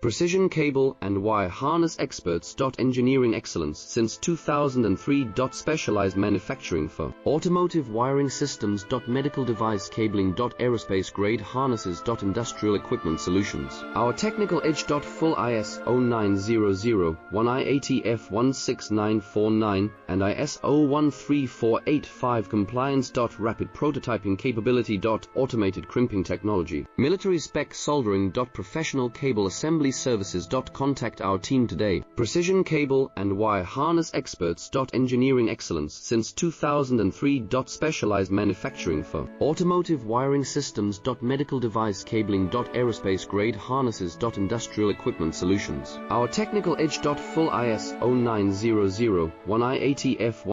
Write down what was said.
Precision cable and wire harness experts. Engineering excellence since 2003. Specialized manufacturing for automotive wiring systems. Medical device cabling. Aerospace grade harnesses. Industrial equipment solutions. Our technical edge. Full ISO 9001, IATF 16949 and ISO 13485 compliance. Rapid prototyping capability. Automated crimping technology. Military spec soldering. Professional cable assembly services. Contact our team today. Precision cable and wire harness experts. Engineering excellence since 2003. Specialized manufacturing for automotive wiring systems. Medical device cabling. Aerospace grade harnesses. Industrial equipment solutions. Our technical edge. Full ISO 9001, IATF